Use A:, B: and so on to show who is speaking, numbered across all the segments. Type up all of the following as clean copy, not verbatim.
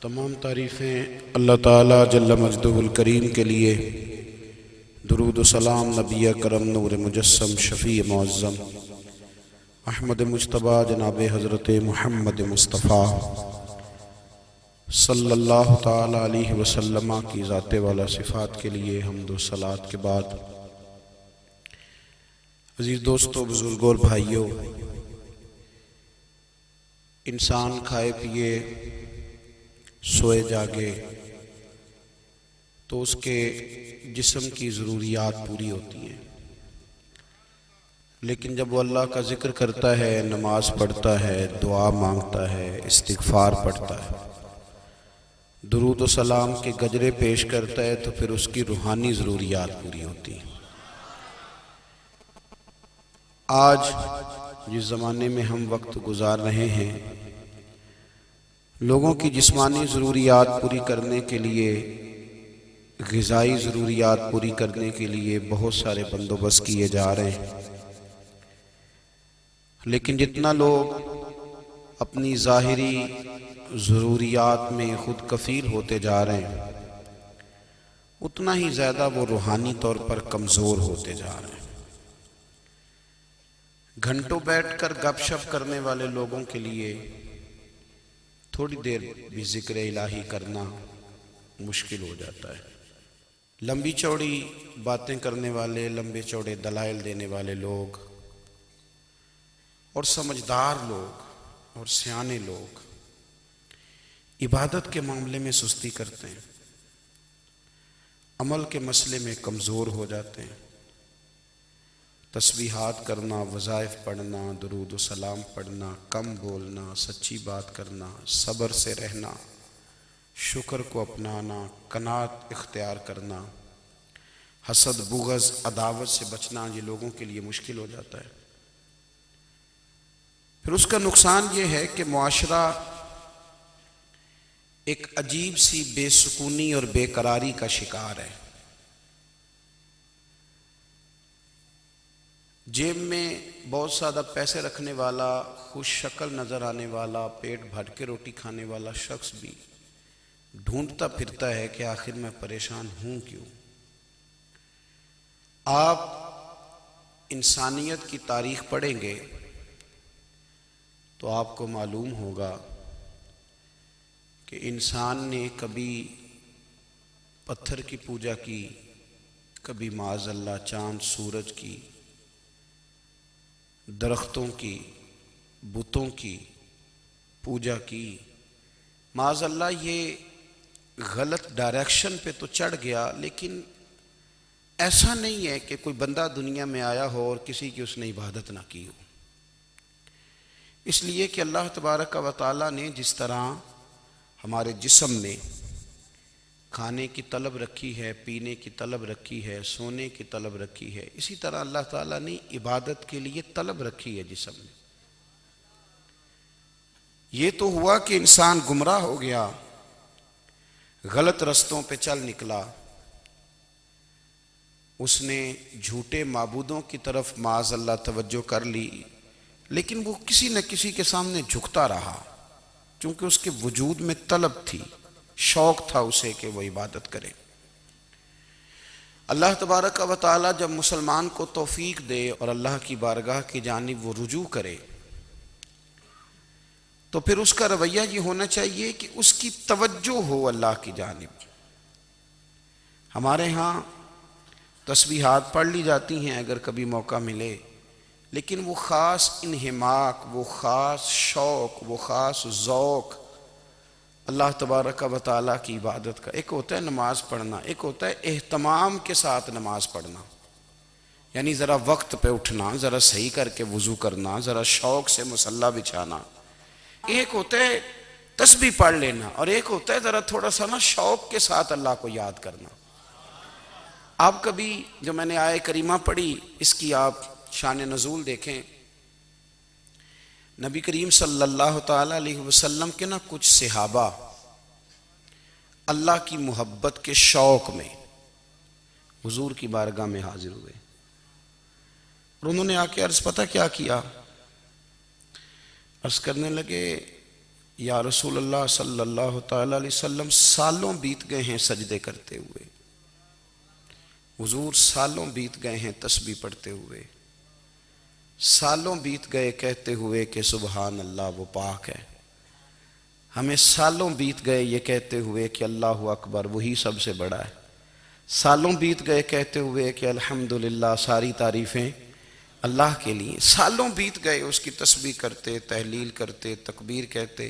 A: تمام تعریفیں اللہ تعالیٰ جل مجدہ الکریم کے لیے، درود و سلام نبی کرم نور مجسم شفیع معظم احمد مجتبیٰ جناب حضرت محمد مصطفیٰ صلی اللہ تعالیٰ علیہ وسلم کی ذات والا صفات کے لیے حمد و صلوات کے بعد، عزیز دوستو، بزرگوں اور بھائیوں، انسان کھائے پیے سوئے جاگے تو اس کے جسم کی ضروریات پوری ہوتی ہیں، لیکن جب وہ اللہ کا ذکر کرتا ہے، نماز پڑھتا ہے، دعا مانگتا ہے، استغفار پڑھتا ہے، درود و سلام کے گجرے پیش کرتا ہے، تو پھر اس کی روحانی ضروریات پوری ہوتی ہیں۔ آج جس زمانے میں ہم وقت گزار رہے ہیں، لوگوں کی جسمانی ضروریات پوری کرنے کے لیے، غذائی ضروریات پوری کرنے کے لیے بہت سارے بندوبست کیے جا رہے ہیں، لیکن جتنا لوگ اپنی ظاہری ضروریات میں خود کفیل ہوتے جا رہے ہیں، اتنا ہی زیادہ وہ روحانی طور پر کمزور ہوتے جا رہے ہیں۔ گھنٹوں بیٹھ کر گپ شپ کرنے والے لوگوں کے لیے تھوڑی دیر بھی ذکر الہی کرنا مشکل ہو جاتا ہے۔ لمبی چوڑی باتیں کرنے والے، لمبے چوڑے دلائل دینے والے لوگ اور سمجھدار لوگ اور سیانے لوگ عبادت کے معاملے میں سستی کرتے ہیں، عمل کے مسئلے میں کمزور ہو جاتے ہیں۔ تسبیحات کرنا، وظائف پڑھنا، درود و سلام پڑھنا، کم بولنا، سچی بات کرنا، صبر سے رہنا، شکر کو اپنانا، قناعت اختیار کرنا، حسد، بغض، عداوت سے بچنا، یہ لوگوں کے لیے مشکل ہو جاتا ہے۔ پھر اس کا نقصان یہ ہے کہ معاشرہ ایک عجیب سی بے سکونی اور بے قراری کا شکار ہے۔ جیب میں بہت زیادہ پیسے رکھنے والا، خوش شکل نظر آنے والا، پیٹ بھر کے روٹی کھانے والا شخص بھی ڈھونڈتا پھرتا ہے کہ آخر میں پریشان ہوں کیوں۔ آپ انسانیت کی تاریخ پڑھیں گے تو آپ کو معلوم ہوگا کہ انسان نے کبھی پتھر کی پوجا کی، کبھی معاذ اللہ چاند سورج کی، درختوں کی، بتوں کی پوجا کی۔ معاذ اللہ یہ غلط ڈائریکشن پہ تو چڑھ گیا، لیکن ایسا نہیں ہے کہ کوئی بندہ دنیا میں آیا ہو اور کسی کی اس نے عبادت نہ کی ہو۔ اس لیے کہ اللہ تبارک و تعالیٰ نے جس طرح ہمارے جسم میں کھانے کی طلب رکھی ہے، پینے کی طلب رکھی ہے، سونے کی طلب رکھی ہے، اسی طرح اللہ تعالیٰ نے عبادت کے لیے طلب رکھی ہے جسم میں۔ یہ تو ہوا کہ انسان گمراہ ہو گیا، غلط رستوں پہ چل نکلا، اس نے جھوٹے معبودوں کی طرف معاذ اللہ توجہ کر لی، لیکن وہ کسی نہ کسی کے سامنے جھکتا رہا، چونکہ اس کے وجود میں طلب تھی، شوق تھا اسے کہ وہ عبادت کرے۔ اللہ تبارک و تعالی جب مسلمان کو توفیق دے اور اللہ کی بارگاہ کی جانب وہ رجوع کرے، تو پھر اس کا رویہ یہ ہونا چاہیے کہ اس کی توجہ ہو اللہ کی جانب۔ ہمارے ہاں تسبیحات پڑھ لی جاتی ہیں اگر کبھی موقع ملے، لیکن وہ خاص انہماک، وہ خاص شوق، وہ خاص ذوق اللہ تبارک و تعالیٰ کی عبادت کا، ایک ہوتا ہے نماز پڑھنا، ایک ہوتا ہے اہتمام کے ساتھ نماز پڑھنا، یعنی ذرا وقت پہ اٹھنا، ذرا صحیح کر کے وضو کرنا، ذرا شوق سے مصلی بچھانا۔ ایک ہوتا ہے تسبیح پڑھ لینا، اور ایک ہوتا ہے ذرا تھوڑا سا نا شوق کے ساتھ اللہ کو یاد کرنا۔ آپ کبھی جو میں نے آیہ کریمہ پڑھی، اس کی آپ شان نزول دیکھیں، نبی کریم صلی اللہ تعالیٰ علیہ وسلم کے نا کچھ صحابہ اللہ کی محبت کے شوق میں حضور کی بارگاہ میں حاضر ہوئے، اور انہوں نے آ کے عرض پتہ کیا کیا؟ عرض کرنے لگے، یا رسول اللہ صلی اللہ تعالی علیہ وسلم سالوں بیت گئے ہیں سجدے کرتے ہوئے، حضور سالوں بیت گئے ہیں تسبیح پڑھتے ہوئے، سالوں بیت گئے کہتے ہوئے کہ سبحان اللہ وہ پاک ہے، ہمیں سالوں بیت گئے یہ کہتے ہوئے کہ اللہ اکبر وہی سب سے بڑا ہے، سالوں بیت گئے کہتے ہوئے کہ الحمدللہ ساری تعریفیں اللہ کے لیے، سالوں بیت گئے اس کی تسبیح کرتے، تحلیل کرتے، تکبیر کہتے۔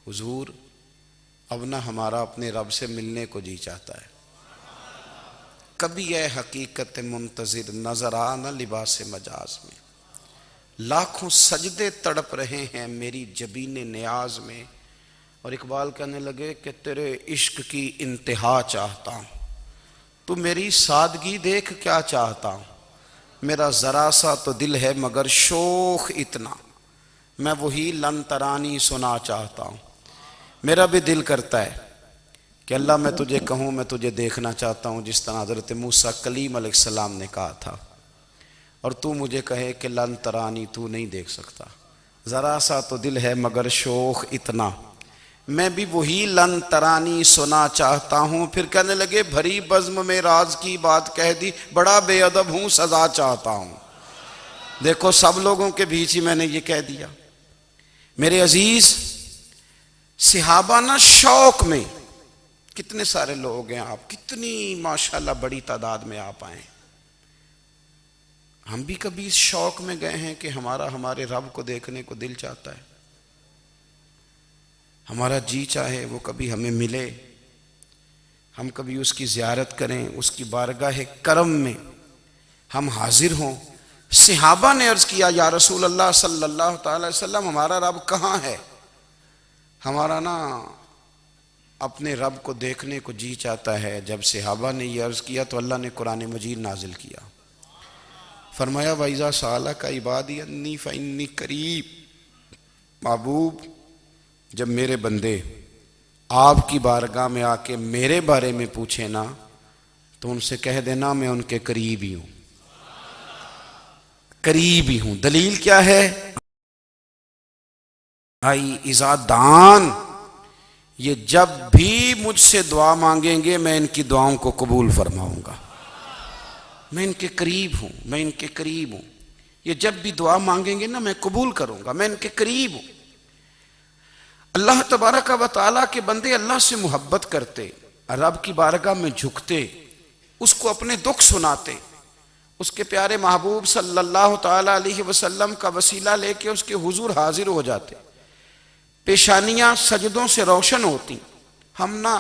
A: حضور اب نہ ہمارا اپنے رب سے ملنے کو جی چاہتا ہے، کبھی اے حقیقت منتظر نظر آ نہ لباس مجاز میں، لاکھوں سجدے تڑپ رہے ہیں میری جبین نیاز میں۔ اور اقبال کہنے لگے کہ تیرے عشق کی انتہا چاہتا ہوں، تو میری سادگی دیکھ کیا چاہتا ہوں، میرا ذرا سا تو دل ہے مگر شوق اتنا، میں وہی لن ترانی سنا چاہتا ہوں۔ میرا بھی دل کرتا ہے کہ اللہ میں تجھے کہوں میں تجھے دیکھنا چاہتا ہوں، جس طرح حضرت موسیٰ کلیم علیہ السلام نے کہا تھا، اور تو مجھے کہے کہ لن ترانی تو نہیں دیکھ سکتا، ذرا سا تو دل ہے مگر شوق اتنا، میں بھی وہی لن ترانی سنا چاہتا ہوں۔ پھر کہنے لگے بھری بزم میں راز کی بات کہہ دی، بڑا بے ادب ہوں سزا چاہتا ہوں۔ دیکھو سب لوگوں کے بیچ ہی میں نے یہ کہہ دیا۔ میرے عزیز صحابہ نا شوق میں، کتنے سارے لوگ ہیں آپ، کتنی ماشاءاللہ بڑی تعداد میں آپ آئیں، ہم بھی کبھی اس شوق میں گئے ہیں کہ ہمارے رب کو دیکھنے کو دل چاہتا ہے، ہمارا جی چاہے وہ کبھی ہمیں ملے، ہم کبھی اس کی زیارت کریں، اس کی بارگاہ کرم میں ہم حاضر ہوں۔ صحابہ نے عرض کیا یا رسول اللہ صلی اللہ تعالی وسلم ہمارا رب کہاں ہے؟ ہمارا نا اپنے رب کو دیکھنے کو جی چاہتا ہے۔ جب صحابہ نے یہ عرض کیا تو اللہ نے قرآن مجید نازل کیا، فرمایا وَإِذَا سَأَلَكَ عِبَادِي أَنِّي فَإِنِّي قَرِيبٌ، محبوب جب میرے بندے آپ کی بارگاہ میں آ کے میرے بارے میں پوچھیں نا تو ان سے کہہ دینا میں ان کے قریب ہی ہوں، قریب ہی ہوں۔ دلیل کیا ہے؟ بھائی اذا دان، یہ جب بھی مجھ سے دعا مانگیں گے میں ان کی دعاؤں کو قبول فرماؤں گا، میں ان کے قریب ہوں، میں ان کے قریب ہوں، یہ جب بھی دعا مانگیں گے نا میں قبول کروں گا، میں ان کے قریب ہوں۔ اللہ تبارک و تعالیٰ کے بندے اللہ سے محبت کرتے، رب کی بارگاہ میں جھکتے، اس کو اپنے دکھ سناتے، اس کے پیارے محبوب صلی اللہ تعالیٰ علیہ وسلم کا وسیلہ لے کے اس کے حضور حاضر ہو جاتے، پیشانیاں سجدوں سے روشن ہوتی۔ ہم نا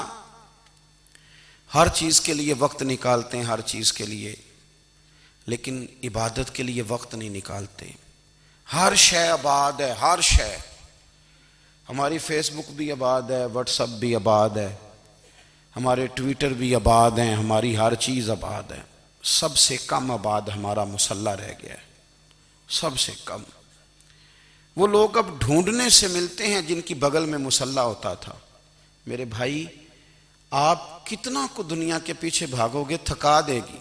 A: ہر چیز کے لیے وقت نکالتے ہیں، ہر چیز کے لیے، لیکن عبادت کے لیے وقت نہیں نکالتے۔ ہر شے آباد ہے، ہر شے، ہماری فیس بک بھی آباد ہے، واٹس ایپ بھی آباد ہے، ہمارے ٹویٹر بھی آباد ہیں، ہماری ہر چیز آباد ہے، سب سے کم آباد ہمارا مصلی رہ گیا ہے، سب سے کم۔ وہ لوگ اب ڈھونڈنے سے ملتے ہیں جن کی بغل میں مصلی ہوتا تھا۔ میرے بھائی آپ کتنا کو دنیا کے پیچھے بھاگو گے تھکا دے گی،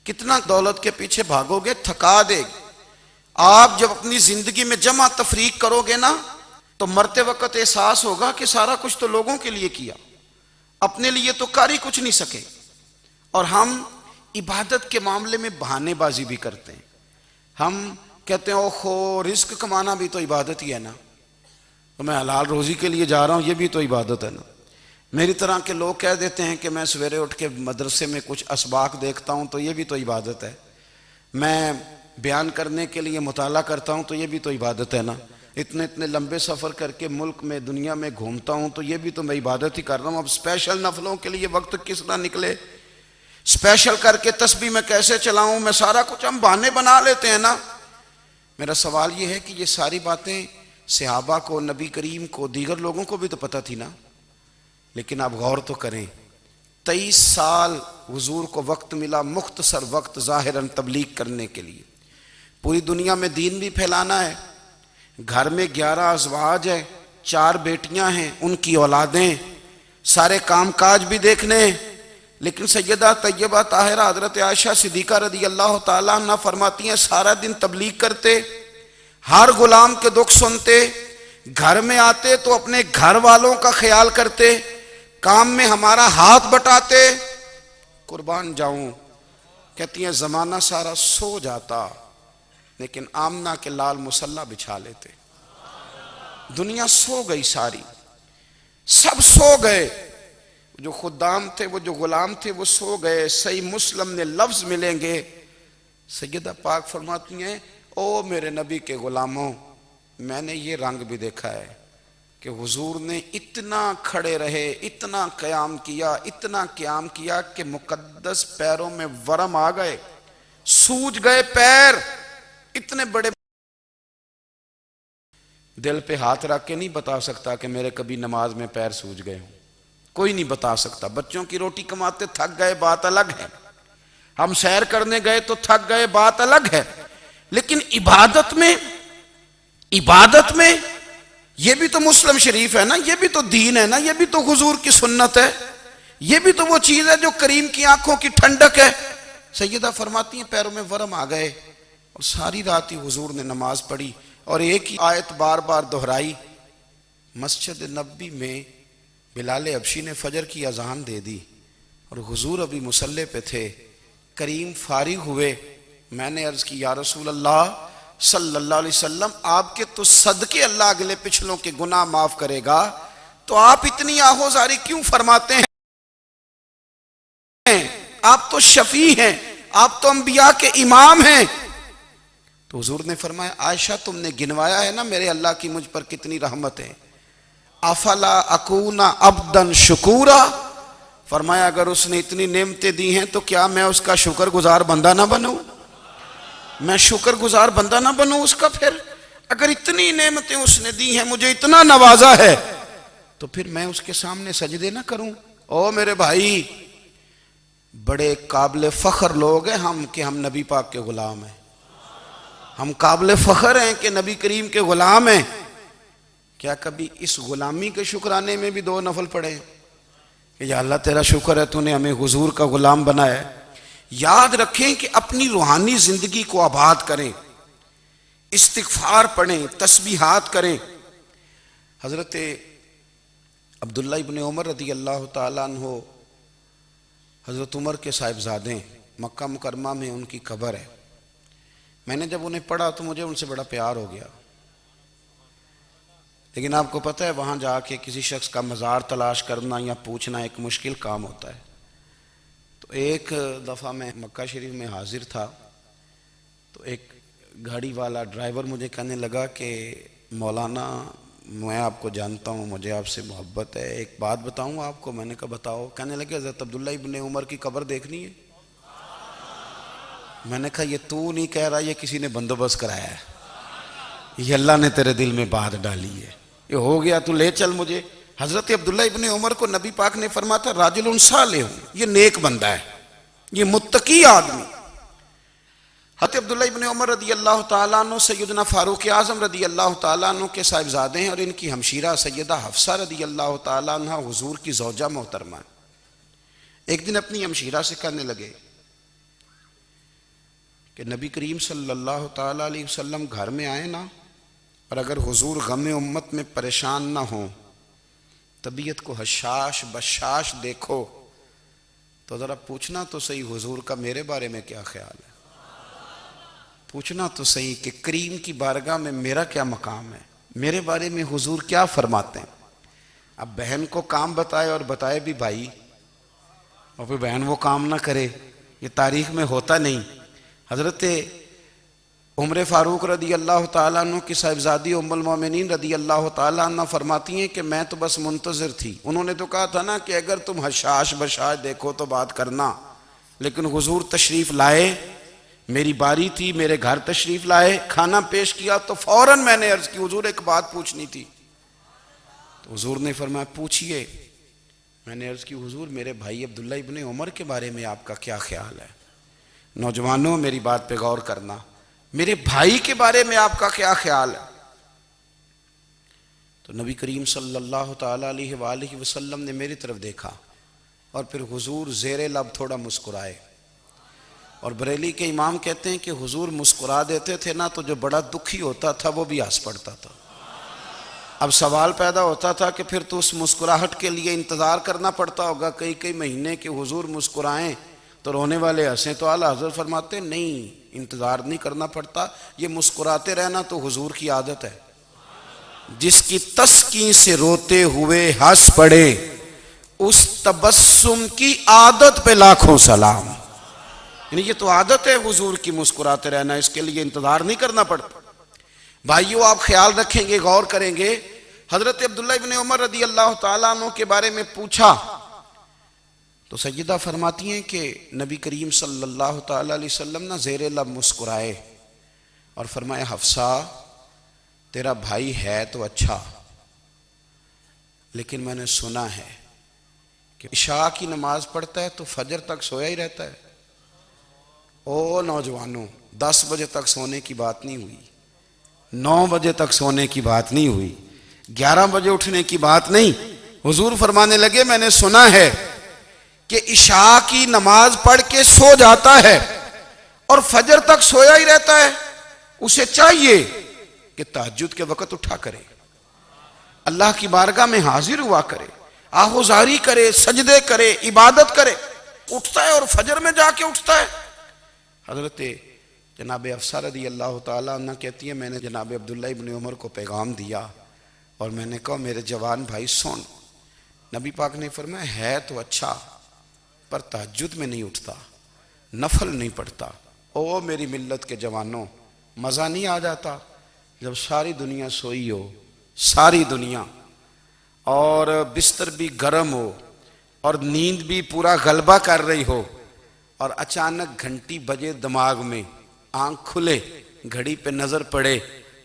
A: کتنا دولت کے پیچھے بھاگو گے تھکا دے گی۔ آپ جب اپنی زندگی میں جمع تفریق کرو گے نا تو مرتے وقت احساس ہوگا کہ سارا کچھ تو لوگوں کے لیے کیا، اپنے لیے تو کر ہی کچھ نہیں سکے۔ اور ہم عبادت کے معاملے میں بہانے بازی بھی کرتے ہیں، ہم کہتے ہیں اوہو رزق کمانا بھی تو عبادت ہی ہے نا، تو میں حلال روزی کے لیے جا رہا ہوں یہ بھی تو عبادت ہے نا۔ میری طرح کے لوگ کہہ دیتے ہیں کہ میں سویرے اٹھ کے مدرسے میں کچھ اسباق دیکھتا ہوں تو یہ بھی تو عبادت ہے، میں بیان کرنے کے لیے مطالعہ کرتا ہوں تو یہ بھی تو عبادت ہے نا، اتنے لمبے سفر کر کے ملک میں دنیا میں گھومتا ہوں تو یہ بھی تو میں عبادت ہی کر رہا ہوں۔ اب اسپیشل نفلوں کے لیے وقت کس طرح نکلے، اسپیشل کر کے تسبیح میں کیسے چلاؤں، میں سارا کچھ ہم بہانے بنا لیتے ہیں نا۔ میرا سوال یہ ہے کہ یہ ساری باتیں صحابہ کو، نبی کریم کو، دیگر لوگوں کو بھی تو پتہ تھی نا، لیکن آپ غور تو کریں 23 سال حضور کو وقت ملا، مختصر وقت ظاہراً تبلیغ کرنے کے لیے، پوری دنیا میں دین بھی پھیلانا ہے، گھر میں 11 ازواج ہے، 4 بیٹیاں ہیں، ان کی اولادیں، سارے کام کاج بھی دیکھنے ہیں، لیکن سیدہ طیبہ طاہرہ حضرت عائشہ صدیقہ رضی اللہ تعالیٰ عنہ فرماتی ہیں سارا دن تبلیغ کرتے، ہر غلام کے دکھ سنتے، گھر میں آتے تو اپنے گھر والوں کا خیال کرتے، کام میں ہمارا ہاتھ بٹاتے۔ قربان جاؤں، کہتی ہیں زمانہ سارا سو جاتا لیکن آمنہ کے لال مصلی بچھا لیتے۔ دنیا سو گئی ساری، سب سو گئے، جو خدام تھے، وہ جو غلام تھے، وہ سو گئے۔ صحیح مسلم میں لفظ ملیں گے، سیدہ پاک فرماتی ہیں او میرے نبی کے غلاموں، میں نے یہ رنگ بھی دیکھا ہے کہ حضور نے اتنا کھڑے رہے، اتنا قیام کیا، اتنا قیام کیا کہ مقدس پیروں میں ورم آ گئے، سوج گئے پیر، اتنے بڑے۔ دل پہ ہاتھ رکھ کے نہیں بتا سکتا کہ میرے کبھی نماز میں پیر سوج گئے ہوں، کوئی نہیں بتا سکتا۔ بچوں کی روٹی کماتے تھک گئے بات الگ ہے، ہم سیر کرنے گئے تو تھک گئے بات الگ ہے، لیکن عبادت میں یہ بھی تو مسلم شریف ہے نا، یہ بھی تو دین ہے نا، یہ بھی تو حضور کی سنت ہے، یہ بھی تو وہ چیز ہے جو کریم کی آنکھوں کی ٹھنڈک ہے۔ سیدہ فرماتی ہیں پیروں میں ورم آ گئے، اور ساری رات ہی حضور نے نماز پڑھی اور ایک ہی آیت بار بار دہرائی۔ مسجد نبوی میں بلال حبشی نے فجر کی اذان دے دی اور حضور ابھی مصلی پہ تھے، کریم فارغ ہوئے۔ میں نے عرض کی یا رسول اللہ صلی اللہ علیہ وسلم، آپ کے تو صدقے اللہ اگلے پچھلوں کے گناہ معاف کرے گا، تو آپ اتنی آہوزاری کیوں فرماتے ہیں؟ آپ تو شفیع ہیں، آپ تو انبیاء کے امام ہیں۔ تو حضور نے فرمایا عائشہ تم نے گنوایا ہے نا میرے اللہ کی مجھ پر کتنی رحمت ہے، افلا اکون عبدا شکورا، فرمایا اگر اس نے اتنی نعمتیں دی ہیں تو کیا میں اس کا شکر گزار بندہ نہ بنوں؟ میں شکر گزار بندہ نہ بنوں اس کا؟ پھر اگر اتنی نعمتیں اس نے دی ہیں، مجھے اتنا نوازا ہے، تو پھر میں اس کے سامنے سجدے نہ کروں؟ او میرے بھائی، بڑے قابل فخر لوگ ہیں ہم کہ ہم نبی پاک کے غلام ہیں، ہم قابل فخر ہیں کہ نبی کریم کے غلام ہیں۔ کیا کبھی اس غلامی کے شکرانے میں بھی 2 نفل پڑھے کہ یا اللہ تیرا شکر ہے تو نے ہمیں حضور کا غلام بنایا ہے؟ یاد رکھیں کہ اپنی روحانی زندگی کو آباد کریں، استغفار پڑھیں، تسبیحات کریں۔ حضرت عبداللہ ابن عمر رضی اللہ تعالیٰ عنہ حضرت عمر کے صاحبزادے، مکہ مکرمہ میں ان کی قبر ہے۔ میں نے جب انہیں پڑھا تو مجھے ان سے بڑا پیار ہو گیا، لیکن آپ کو پتہ ہے وہاں جا کے کسی شخص کا مزار تلاش کرنا یا پوچھنا ایک مشکل کام ہوتا ہے۔ تو ایک دفعہ میں مکہ شریف میں حاضر تھا، تو ایک گاڑی والا ڈرائیور مجھے کہنے لگا کہ مولانا میں آپ کو جانتا ہوں، مجھے آپ سے محبت ہے، ایک بات بتاؤں آپ کو؟ میں نے کہا بتاؤ۔ کہنے لگے حضرت عبداللہ ابن عمر کی قبر دیکھنی ہے۔ میں نے کہا یہ تو نہیں کہہ رہا، یہ کسی نے بندوبست کرایا ہے، یہ اللہ نے تیرے دل میں بات ڈالی ہے، یہ ہو گیا تو لے چل مجھے۔ حضرت عبداللہ ابن عمر کو نبی پاک نے فرمایا تھا راجل صالح، یہ نیک بندہ ہے، یہ متقی آدمی۔ حضرت عبداللہ ابن عمر رضی اللہ تعالیٰ عنہ سیدنا فاروق اعظم رضی اللہ تعالیٰ عنہ کے صاحبزادے ہیں، اور ان کی ہمشیرہ سیدہ حفصہ رضی اللہ تعالیٰ عنہ حضور کی زوجہ محترمہ ہیں۔ ایک دن اپنی ہمشیرہ سے کہنے لگے کہ نبی کریم صلی اللہ تعالیٰ علیہ وسلم گھر میں آئے نا، اور اگر حضور غم امت میں پریشان نہ ہوں، طبیعت کو حشاش بشاش دیکھو، تو ذرا پوچھنا تو صحیح حضور کا میرے بارے میں کیا خیال ہے، پوچھنا تو صحیح کہ کریم کی بارگاہ میں میرا کیا مقام ہے، میرے بارے میں حضور کیا فرماتے ہیں۔ اب بہن کو کام بتائے اور بتائے بھی بھائی، اور پھر بہن وہ کام نہ کرے، یہ تاریخ میں ہوتا نہیں۔ حضرت عمر فاروق رضی اللہ تعالیٰ عنہ کی صاحبزادی ام المومنین رضی اللہ تعالیٰ عنہ فرماتی ہیں کہ میں تو بس منتظر تھی، انہوں نے تو کہا تھا نا کہ اگر تم حشاش بشاش دیکھو تو بات کرنا، لیکن حضور تشریف لائے، میری باری تھی، میرے گھر تشریف لائے، کھانا پیش کیا تو فوراً میں نے عرض کی حضور ایک بات پوچھنی تھی۔ تو حضور نے فرمایا پوچھئے۔ میں نے عرض کی حضور میرے بھائی عبداللہ ابن عمر کے بارے میں آپ کا کیا خیال ہے؟ نوجوانوں میری بات پہ غور کرنا، میرے بھائی کے بارے میں آپ کا کیا خیال ہے؟ تو نبی کریم صلی اللہ تعالیٰ علیہ وآلہ وسلم نے میری طرف دیکھا، اور پھر حضور زیر لب تھوڑا مسکرائے، اور بریلی کے امام کہتے ہیں کہ حضور مسکرا دیتے تھے نا تو جو بڑا دکھی ہوتا تھا وہ بھی ہنس پڑتا تھا۔ اب سوال پیدا ہوتا تھا کہ پھر تو اس مسکراہٹ کے لیے انتظار کرنا پڑتا ہوگا کئی کئی مہینے کہ حضور مسکرائیں تو رونے والے ہنسیں، تو اعلیٰ حضرت فرماتے ہیں نہیں، انتظار نہیں کرنا پڑتا، یہ مسکراتے رہنا تو حضور کی عادت ہے۔ جس کی تسکین سے روتے ہوئے ہنس پڑے اس تبسم کی عادت پہ لاکھوں سلام۔ یعنی یہ تو عادت ہے حضور کی مسکراتے رہنا، اس کے لیے انتظار نہیں کرنا پڑتا۔ بھائیو آپ خیال رکھیں گے، غور کریں گے، حضرت عبداللہ ابن عمر رضی اللہ تعالیٰ عنہ کے بارے میں پوچھا تو سیدہ فرماتی ہیں کہ نبی کریم صلی اللہ تعالیٰ علیہ وسلم نہ زیر لب مسکرائے اور فرمایا حفصہ تیرا بھائی ہے تو اچھا، لیکن میں نے سنا ہے کہ عشاء کی نماز پڑھتا ہے تو فجر تک سویا ہی رہتا ہے۔ او نوجوانوں، 10 بجے تک سونے کی بات نہیں ہوئی، 9 بجے تک سونے کی بات نہیں ہوئی، 11 بجے اٹھنے کی بات نہیں۔ حضور فرمانے لگے میں نے سنا ہے کہ عشاء کی نماز پڑھ کے سو جاتا ہے اور فجر تک سویا ہی رہتا ہے، اسے چاہیے کہ تہجد کے وقت اٹھا کرے، اللہ کی بارگاہ میں حاضر ہوا کرے، آہوزاری کرے، سجدے کرے، عبادت کرے۔ اٹھتا ہے اور فجر میں جا کے اٹھتا ہے۔ حضرت جناب حفصہ رضی اللہ تعالیٰ عنہ کہتی ہے میں نے جناب عبداللہ ابن عمر کو پیغام دیا اور میں نے کہا میرے جوان بھائی سن، نبی پاک نے فرمایا ہے تو اچھا پر تہجد میں نہیں اٹھتا، نفل نہیں پڑھتا۔ او میری ملت کے جوانوں، مزہ نہیں آ جاتا جب ساری دنیا سوئی ہو، ساری دنیا، اور بستر بھی گرم ہو اور نیند بھی پورا غلبہ کر رہی ہو، اور اچانک گھنٹی بجے دماغ میں، آنکھ کھلے، گھڑی پہ نظر پڑے،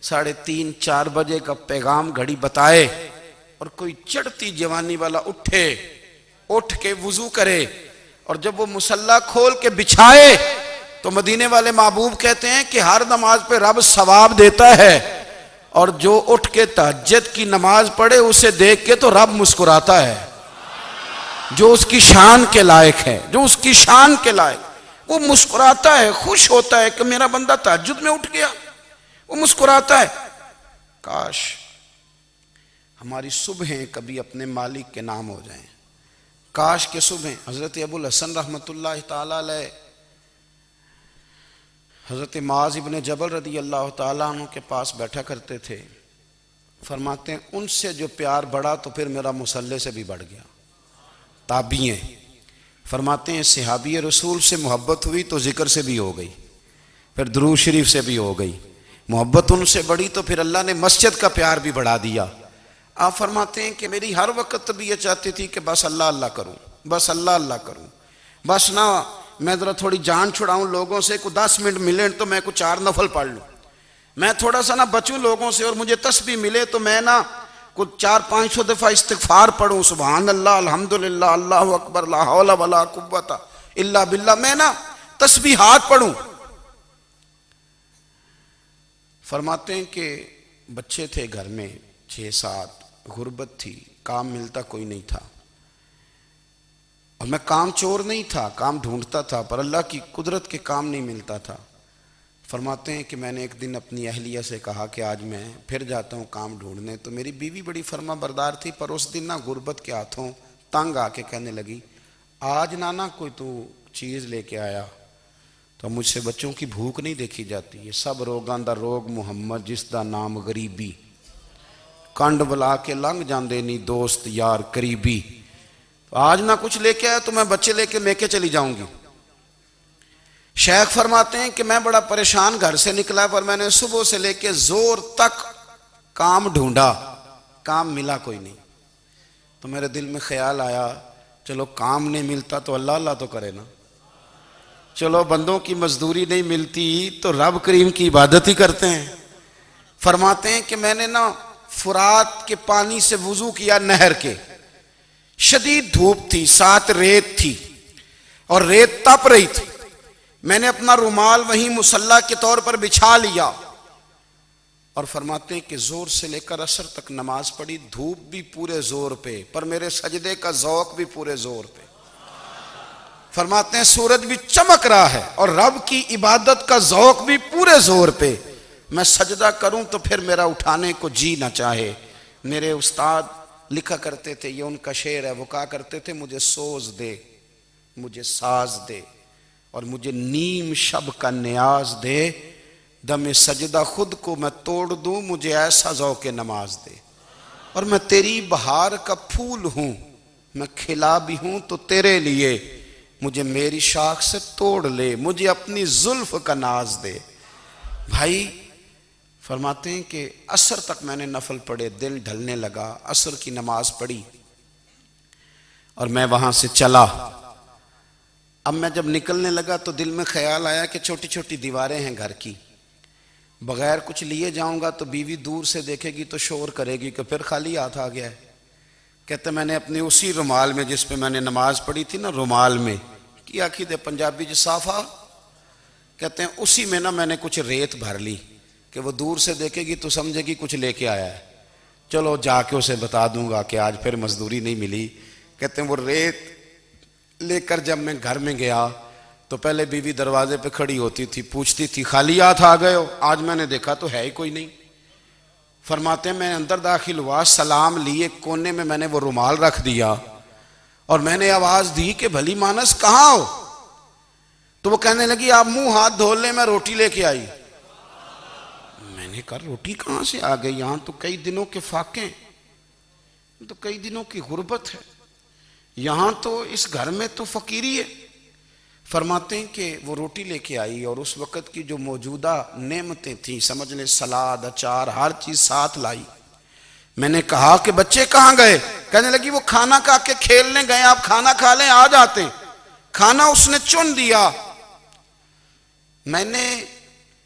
A: 3:30 4 بجے کا پیغام گھڑی بتائے، اور کوئی چڑھتی جوانی والا اٹھ کے وضو کرے، اور جب وہ مصلی کھول کے بچھائے تو مدینے والے محبوب کہتے ہیں کہ ہر نماز پہ رب ثواب دیتا ہے، اور جو اٹھ کے تہجد کی نماز پڑھے اسے دیکھ کے تو رب مسکراتا ہے، جو اس کی شان کے لائق ہے، جو اس کی شان کے لائق، وہ مسکراتا ہے، خوش ہوتا ہے کہ میرا بندہ تہجد میں اٹھ گیا، وہ مسکراتا ہے۔ کاش ہماری صبحیں کبھی اپنے مالک کے نام ہو جائیں، کاش کے صبحیں۔ حضرت ابو الحسن رحمۃ اللہ تعالیٰ علیہ حضرت معاذ ابن جبل رضی اللہ تعالیٰ عنہ کے پاس بیٹھا کرتے تھے، فرماتے ہیں ان سے جو پیار بڑھا تو پھر میرا مصلی سے بھی بڑھ گیا۔ تابعی ہیں، فرماتے ہیں صحابی رسول سے محبت ہوئی تو ذکر سے بھی ہو گئی، پھر درود شریف سے بھی ہو گئی، محبت ان سے بڑھی تو پھر اللہ نے مسجد کا پیار بھی بڑھا دیا۔ آپ فرماتے ہیں کہ میری ہر وقت بھی یہ چاہتی تھی کہ بس اللہ اللہ کروں، بس اللہ اللہ کروں، بس نہ میں ذرا تھوڑی جان چھڑاؤں لوگوں سے، کوئی 10 منٹ ملے تو میں کچھ 4 نفل پڑھ لوں، میں تھوڑا سا نہ بچوں لوگوں سے، اور مجھے تسبیح ملے تو میں نہ کچھ 400-500 دفعہ استغفار پڑھوں، سبحان اللہ، الحمدللہ، اللہ اکبر، لا حول ولا قوت الا باللہ، میں نہ تسبیحات پڑھوں۔ فرماتے ہیں کہ بچے تھے گھر میں 6-7، غربت تھی، کام ملتا کوئی نہیں تھا، اور میں کام چور نہیں تھا، کام ڈھونڈتا تھا، پر اللہ کی قدرت کے کام نہیں ملتا تھا۔ فرماتے ہیں کہ میں نے ایک دن اپنی اہلیہ سے کہا کہ آج میں پھر جاتا ہوں کام ڈھونڈنے، تو میری بیوی بڑی فرما بردار تھی، پر اس دن نہ غربت کے ہاتھوں تنگ آ کے کہنے لگی آج نانا کوئی تو چیز لے کے آیا، تو مجھ سے بچوں کی بھوک نہیں دیکھی جاتی، یہ سب روگاں دا روگ محمد جس دا نام غریبی، کنڈ بلا کے لنگ جاندے نہیں دوست یار قریبی، تو آج نہ کچھ لے کے آیا تو میں بچے لے کے چلی جاؤں گی۔ شیخ فرماتے ہیں کہ میں بڑا پریشان گھر سے نکلا، پر میں نے صبح سے لے کے زور تک کام ڈھونڈا، کام ملا کوئی نہیں، تو میرے دل میں خیال آیا چلو کام نہیں ملتا تو اللہ اللہ تو کرے نا، چلو بندوں کی مزدوری نہیں ملتی تو رب کریم کی عبادت ہی کرتے ہیں۔ فرماتے ہیں کہ میں نے نا فرات کے پانی سے وضو کیا، نہر کے، شدید دھوپ تھی، ساتھ ریت تھی اور ریت تپ رہی تھی، میں نے اپنا رومال وہیں مصلی کے طور پر بچھا لیا، اور فرماتے ہیں کہ زور سے لے کر عصر تک نماز پڑھی، دھوپ بھی پورے زور پہ، پر میرے سجدے کا ذوق بھی پورے زور پہ۔ فرماتے ہیں سورج بھی چمک رہا ہے اور رب کی عبادت کا ذوق بھی پورے زور پہ، میں سجدہ کروں تو پھر میرا اٹھانے کو جی نہ چاہے، میرے استاد لکھا کرتے تھے، یہ ان کا شعر ہے، وہ کہا کرتے تھے مجھے سوز دے، مجھے ساز دے، اور مجھے نیم شب کا نیاز دے، دم سجدہ خود کو میں توڑ دوں، مجھے ایسا ذوق نماز دے، اور میں تیری بہار کا پھول ہوں، میں کھلا بھی ہوں تو تیرے لیے، مجھے میری شاخ سے توڑ لے، مجھے اپنی زلف کا ناز دے۔ بھائی فرماتے ہیں کہ عصر تک میں نے نفل پڑھے، دل ڈھلنے لگا، عصر کی نماز پڑھی اور میں وہاں سے چلا۔ اب میں جب نکلنے لگا تو دل میں خیال آیا کہ چھوٹی چھوٹی دیواریں ہیں گھر کی، بغیر کچھ لیے جاؤں گا تو بیوی دور سے دیکھے گی تو شور کرے گی کہ پھر خالی ہاتھ آ گیا ہے۔ کہتے میں نے اپنے اسی رومال میں جس پہ میں نے نماز پڑھی تھی نا، رومال میں کی آخی دے پنجابی صافہ کہتے ہیں، اسی میں نا میں نے کچھ ریت بھر لی کہ وہ دور سے دیکھے گی تو سمجھے گی کچھ لے کے آیا ہے، چلو جا کے اسے بتا دوں گا کہ آج پھر مزدوری نہیں ملی۔ کہتے ہیں وہ ریت لے کر جب میں گھر میں گیا تو پہلے بیوی دروازے پہ کھڑی ہوتی تھی، پوچھتی تھی خالی ہاتھ آ گئے ہو؟ آج میں نے دیکھا تو ہے ہی کوئی نہیں۔ فرماتے ہیں میں اندر داخل ہوا، سلام لیے، کونے میں میں نے وہ رومال رکھ دیا اور میں نے آواز دی کہ بھلی مانس کہاں ہو؟ تو وہ کہنے لگی آپ منہ ہاتھ دھو لیں، میں روٹی لے کے آئی۔ میں نے کہا روٹی کہاں سے آ گئی؟ یہاں تو کئی دنوں کے فاقے، تو کئی دنوں کی غربت ہے، یہاں تو اس گھر میں تو فقیری ہے۔ فرماتے ہیں کہ وہ روٹی لے کے آئی اور اس وقت کی جو موجودہ نعمتیں تھیں، سمجھ لیں سلاد، اچار، ہر چیز ساتھ لائی۔ میں نے کہا کہ بچے کہاں گئے؟ کہنے لگی وہ کھانا کھا کے کھیلنے گئے، آپ کھانا کھا لیں آ جاتے۔ کھانا اس نے چن دیا۔ میں نے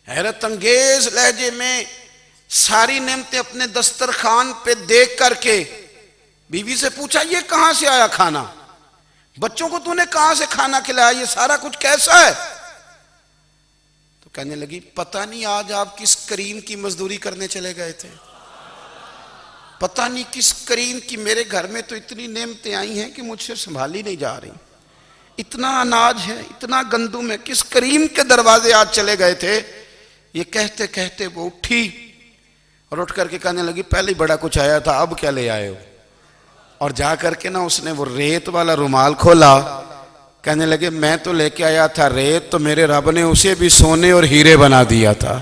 A: حیرت انگیز لہجے میں ساری نعمتیں اپنے دسترخوان پہ دیکھ کر کے بیوی سے پوچھا یہ کہاں سے آیا کھانا؟ بچوں کو تو نے کہاں سے کھانا کھلایا؟ یہ سارا کچھ کیسا ہے؟ تو کہنے لگی پتہ نہیں آج آپ کس کریم کی مزدوری کرنے چلے گئے تھے، پتہ نہیں کس کریم کی، میرے گھر میں تو اتنی نعمتیں آئی ہیں کہ مجھ سے سنبھالی نہیں جا رہی، اتنا اناج ہے، اتنا گندم ہے، کس کریم کے دروازے آج چلے گئے تھے؟ یہ کہتے کہتے وہ اٹھی اور اٹھ کر کے کہنے لگی پہلے بڑا کچھ آیا تھا، اب کیا لے آئے ہو؟ اور جا کر کے نا اس نے وہ ریت والا رومال کھولا، کہنے لگے میں تو لے کے آیا تھا ریت، تو میرے رب نے اسے بھی سونے اور ہیرے بنا دیا تھا۔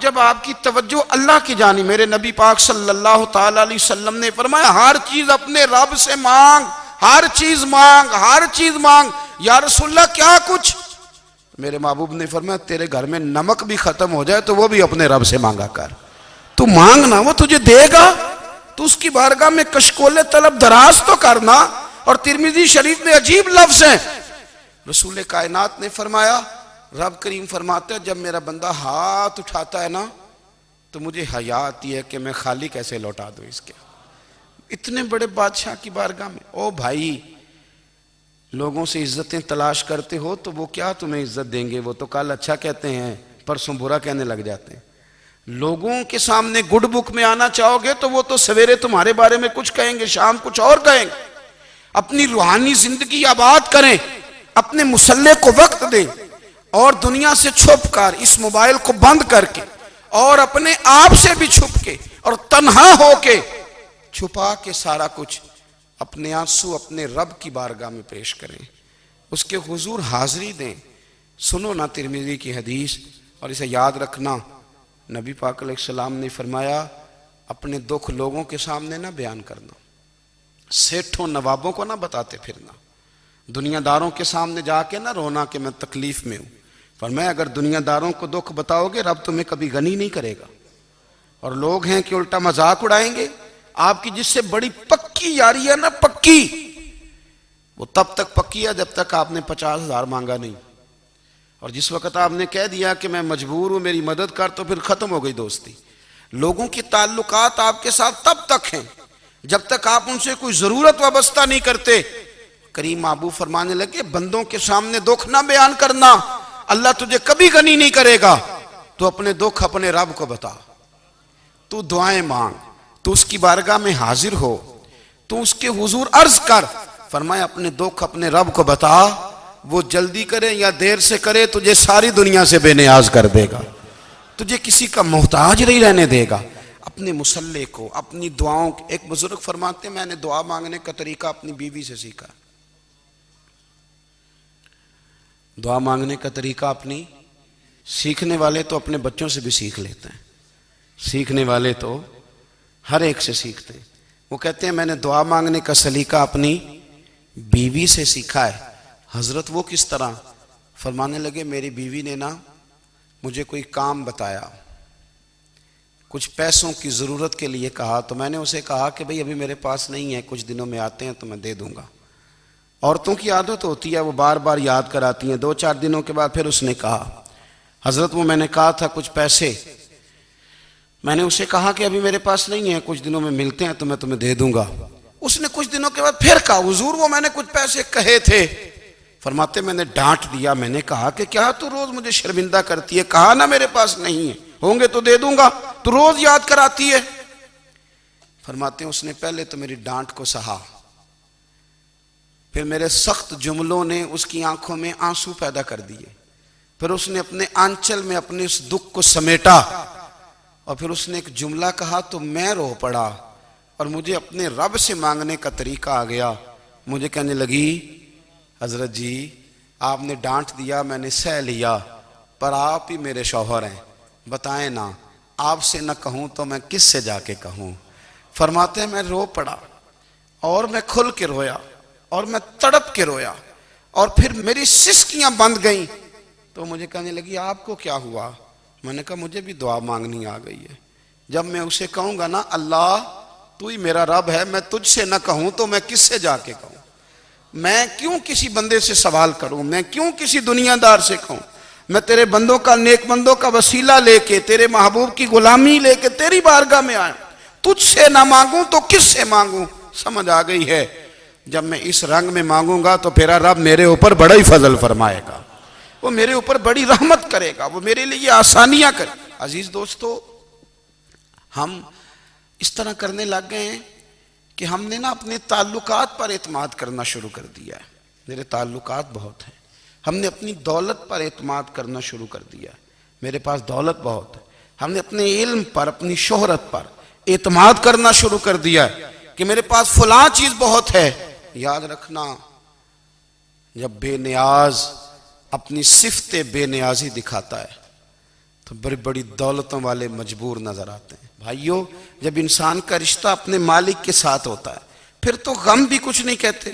A: جب آپ کی توجہ اللہ کی جانب، میرے نبی پاک صلی اللہ تعالی علیہ وسلم نے فرمایا ہر چیز اپنے رب سے مانگ، ہر چیز مانگ، ہر چیز مانگ۔ یا رسول اللہ کیا کچھ؟ میرے محبوب نے فرمایا تیرے گھر میں نمک بھی ختم ہو جائے تو وہ بھی اپنے رب سے مانگا کر، تو مانگنا وہ تجھے دے گا، تو اس کی بارگاہ میں کشکول طلب دراز تو کرنا۔ اور ترمذی شریف میں عجیب لفظ ہیں، رسول کائنات نے فرمایا، رب کریم فرماتا ہے جب میرا بندہ ہاتھ اٹھاتا ہے نا تو مجھے حیا آتی ہے کہ میں خالی کیسے لوٹا دوں اس کے، اتنے بڑے بادشاہ کی بارگاہ میں۔ او بھائی لوگوں سے عزتیں تلاش کرتے ہو تو وہ کیا تمہیں عزت دیں گے؟ وہ تو کل اچھا کہتے ہیں پرسوں برا کہنے لگ جاتے ہیں۔ لوگوں کے سامنے گڈ بک میں آنا چاہو گے تو وہ تو سویرے تمہارے بارے میں کچھ کہیں گے، شام کچھ اور کہیں گے۔ اپنی روحانی زندگی آباد کریں، اپنے مسلح کو وقت دیں، اور دنیا سے چھپ کر اس موبائل کو بند کر کے اور اپنے آپ سے بھی چھپ کے اور تنہا ہو کے چھپا کے سارا کچھ اپنے آنسو اپنے رب کی بارگاہ میں پیش کریں، اس کے حضور حاضری دیں۔ سنو نا ترمذی کی حدیث، اور اسے یاد رکھنا، نبی پاک علیہ السلام نے فرمایا اپنے دکھ لوگوں کے سامنے نہ بیان کرنا، سیٹھوں نوابوں کو نہ بتاتے پھرنا، دنیا داروں کے سامنے جا کے نہ رونا کہ میں تکلیف میں ہوں۔ فرمایا اگر دنیا داروں کو دکھ بتاؤ گے رب تمہیں کبھی غنی نہیں کرے گا، اور لوگ ہیں کہ الٹا مذاق اڑائیں گے۔ آپ کی جس سے بڑی پکی یاری ہے نا، پکی، وہ تب تک پکی ہے جب تک آپ نے 50,000 مانگا نہیں، اور جس وقت آپ نے کہہ دیا کہ میں مجبور ہوں میری مدد کر تو پھر ختم ہو گئی دوستی۔ لوگوں کے تعلقات آپ کے ساتھ تب تک ہیں جب تک آپ ان سے کوئی ضرورت وابستہ نہیں کرتے۔ کریم محبوب فرمانے لگے بندوں کے سامنے دکھ نہ بیان کرنا، اللہ تجھے کبھی غنی نہیں کرے گا، تو اپنے دکھ اپنے رب کو بتا، تو دعائیں مانگ، تو اس کی بارگاہ میں حاضر ہو، تو اس کے حضور عرض کر۔ فرمایا اپنے دکھ اپنے رب کو بتا، وہ جلدی کرے یا دیر سے کرے تجھے ساری دنیا سے بے نیاز کر دے گا، تجھے کسی کا محتاج نہیں رہنے دے گا۔ اپنے مسلح کو، اپنی دعاؤں کو. ایک بزرگ فرماتے ہیں میں نے دعا مانگنے کا طریقہ اپنی بیوی سے سیکھا. دعا مانگنے کا طریقہ اپنی، سیکھنے والے تو اپنے بچوں سے بھی سیکھ لیتے ہیں، سیکھنے والے تو ہر ایک سے سیکھتے ہیں. وہ کہتے ہیں میں نے دعا مانگنے کا سلیقہ اپنی بیوی سے سیکھا ہے. حضرت وہ کس طرح؟ فرمانے لگے میری بیوی نے نا مجھے کوئی کام بتایا، کچھ پیسوں کی ضرورت کے لیے کہا، تو میں نے اسے کہا کہ بھئی ابھی میرے پاس نہیں ہے، کچھ دنوں میں آتے ہیں تو میں دے دوں گا. عورتوں کی عادت ہوتی ہے وہ بار بار یاد کراتی ہیں. 2-4 دنوں کے بعد پھر اس نے کہا حضرت وہ میں نے کہا تھا کچھ پیسے، میں نے اسے کہا کہ ابھی میرے پاس نہیں ہے، کچھ دنوں میں ملتے ہیں تو میں تمہیں دے دوں گا. اس نے کچھ دنوں کے بعد پھر کہا حضور وہ میں نے کچھ پیسے کہے تھے. فرماتے میں نے ڈانٹ دیا، میں نے کہا کہ کیا تو روز مجھے شرمندہ کرتی ہے، کہا نا میرے پاس نہیں ہے، ہوں گے تو دے دوں گا، تو روز یاد کراتی ہے. فرماتے ہیں اس نے پہلے تو میری ڈانٹ کو سہا، پھر میرے سخت جملوں نے اس کی آنکھوں میں آنسو پیدا کر دیے، پھر اس نے اپنے آنچل میں اپنے اس دکھ کو سمیٹا، اور پھر اس نے ایک جملہ کہا تو میں رو پڑا، اور مجھے اپنے رب سے مانگنے کا طریقہ آ گیا. مجھے کہنے لگی حضرت جی آپ نے ڈانٹ دیا میں نے سہ لیا، پر آپ ہی میرے شوہر ہیں، بتائیں نا آپ سے نہ کہوں تو میں کس سے جا کے کہوں. فرماتے ہیں میں رو پڑا، اور میں کھل کے رویا، اور میں تڑپ کے رویا، اور پھر میری سسکیاں بند گئیں. تو مجھے کہنے لگی آپ کو کیا ہوا؟ میں نے کہا مجھے بھی دعا مانگنی آ گئی ہے. جب میں اسے کہوں گا نا اللہ تو ہی میرا رب ہے، میں تجھ سے نہ کہوں تو میں کس سے جا کے کہوں؟ میں کیوں کسی بندے سے سوال کروں؟ میں کیوں کسی دنیا دار سے کہوں؟ میں تیرے بندوں کا، نیک بندوں کا وسیلہ لے کے، تیرے محبوب کی غلامی لے کے تیری بارگاہ میں آیا، تجھ سے نہ مانگوں تو کس سے مانگوں؟ سمجھ آ گئی ہے. جب میں اس رنگ میں مانگوں گا تو پھر رب میرے اوپر بڑا ہی فضل فرمائے گا، وہ میرے اوپر بڑی رحمت کرے گا، وہ میرے لیے آسانیاں کرے. عزیز دوستو ہم اس طرح کرنے لگ گئے ہیں کہ ہم نے نا اپنے تعلقات پر اعتماد کرنا شروع کر دیا ہے. میرے تعلقات بہت ہیں. ہم نے اپنی دولت پر اعتماد کرنا شروع کر دیا ہے، میرے پاس دولت بہت ہے. ہم نے اپنے علم پر، اپنی شہرت پر اعتماد کرنا شروع کر دیا ہے کہ میرے پاس فلاں چیز بہت ہے. یاد رکھنا جب بے نیاز اپنی صفت بے نیازی دکھاتا ہے تو بڑی بڑی دولتوں والے مجبور نظر آتے ہیں. بھائیو جب انسان کا رشتہ اپنے مالک کے ساتھ ہوتا ہے پھر تو غم بھی کچھ نہیں کہتے،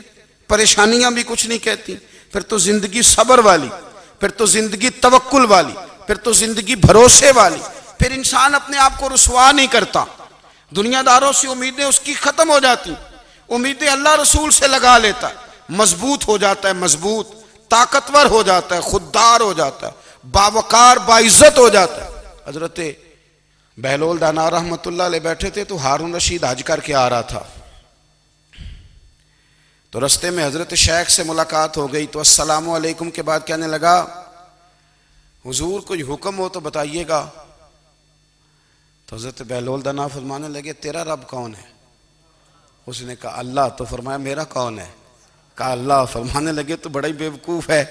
A: پریشانیاں بھی کچھ نہیں کہتی، پھر تو زندگی صبر والی، پھر تو زندگی توکل والی، پھر تو زندگی بھروسے والی. پھر انسان اپنے آپ کو رسوا نہیں کرتا، دنیا داروں سے امیدیں اس کی ختم ہو جاتی، امیدیں اللہ رسول سے لگا لیتا ہے، مضبوط ہو جاتا ہے، مضبوط، طاقتور ہو جاتا ہے، خوددار ہو جاتا ہے، باوقار باعزت ہو جاتا ہے. حضرت بہلول دانا رحمت اللہ علیہ بیٹھے تھے تو ہارون رشید حج کر کے آ رہا تھا، تو رستے میں حضرت شیخ سے ملاقات ہو گئی تو السلام علیکم کے بعد کہنے لگا حضور کوئی حکم ہو تو بتائیے گا. تو حضرت بہلول دانا فرمانے لگے تیرا رب کون ہے؟ اس نے کہا اللہ. تو فرمایا میرا کون ہے؟ کہا اللہ. فرمانے لگے تو بڑا ہی بیوقوف ہے،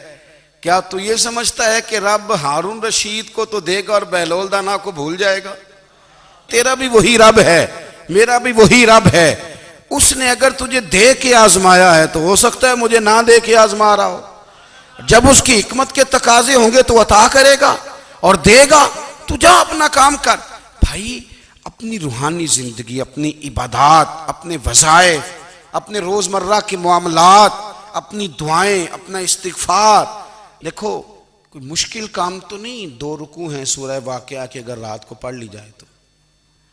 A: کیا تو یہ سمجھتا ہے کہ رب ہارون رشید کو تو دے گا اور بہلول دانا کو بھول جائے گا؟ تیرا بھی وہی رب ہے، میرا بھی وہی رب ہے. اس نے اگر تجھے دے کے آزمایا ہے تو ہو سکتا ہے مجھے نہ دے کے آزما رہا ہو. جب اس کی حکمت کے تقاضے ہوں گے تو عطا کرے گا اور دے گا. تو جا اپنا کام کر. بھائی اپنی روحانی زندگی، اپنی عبادات، اپنے وظائف، اپنے روزمرہ کے معاملات، اپنی دعائیں، اپنا استغفار. دیکھو کوئی مشکل کام تو نہیں 2 رکوع ہیں سورہ واقعہ کہ اگر رات کو پڑھ لی جائے تو.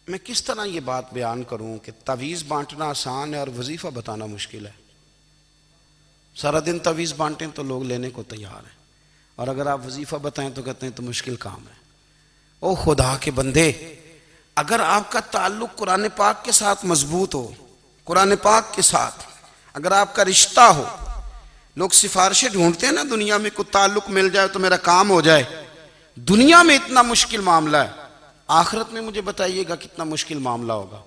A: میں کس طرح یہ بات بیان کروں کہ تعویذ بانٹنا آسان ہے اور وظیفہ بتانا مشکل ہے. سارا دن تعویذ بانٹیں تو لوگ لینے کو تیار ہیں، اور اگر آپ وظیفہ بتائیں تو کہتے ہیں تو مشکل کام ہے. او خدا کے بندے، اگر آپ کا تعلق قرآن پاک کے ساتھ مضبوط ہو، قرآن پاک کے ساتھ اگر آپ کا رشتہ ہو، لوگ سفارشیں ڈھونڈتے ہیں نا دنیا میں، کوئی تعلق مل جائے تو میرا کام ہو جائے. دنیا میں اتنا مشکل معاملہ ہے، آخرت میں مجھے بتائیے گا کتنا مشکل معاملہ ہوگا.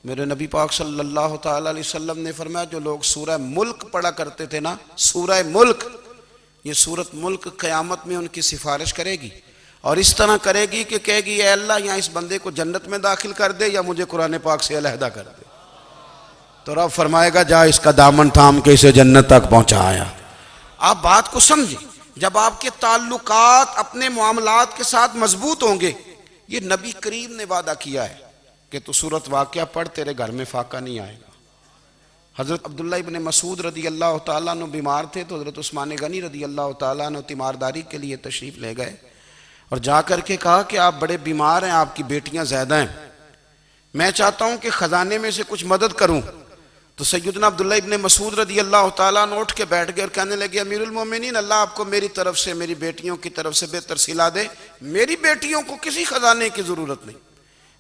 A: میرے نبی پاک صلی اللہ تعالیٰ علیہ وسلم نے فرمایا جو لوگ سورہ ملک پڑھا کرتے تھے نا، سورہ ملک، یہ سورت ملک قیامت میں ان کی سفارش کرے گی. اور اس طرح کرے گی کہ کہے گی اے اللہ یہاں اس بندے کو جنت میں داخل کر دے یا مجھے قرآن پاک سے علیحدہ کر دے، تو رب فرمائے گا جا اس کا دامن تھام کے اسے جنت تک پہنچایا۔ آپ بات کو سمجھیں، جب آپ کے تعلقات اپنے معاملات کے ساتھ مضبوط ہوں گے، یہ نبی کریم نے وعدہ کیا ہے کہ تو سورۃ واقعہ پڑھ تیرے گھر میں فاقہ نہیں آئے گا۔ حضرت عبداللہ ابن مسعود رضی اللہ تعالیٰ عنہ بیمار تھے تو حضرت عثمان غنی رضی اللہ تعالیٰ عنہ تیمارداری کے لیے تشریف لے گئے اور جا کر کے کہا کہ آپ بڑے بیمار ہیں، آپ کی بیٹیاں زیادہ ہیں، میں چاہتا ہوں کہ خزانے میں سے کچھ مدد کروں۔ تو سیدنا عبداللہ ابن مسعود رضی اللہ تعالیٰ عنہ اٹھ کے بیٹھ گئے اور کہنے لگے امیر المومنین، اللہ آپ کو میری طرف سے میری بیٹیوں کی طرف سے بہتر صلہ دے، میری بیٹیوں کو کسی خزانے کی ضرورت نہیں،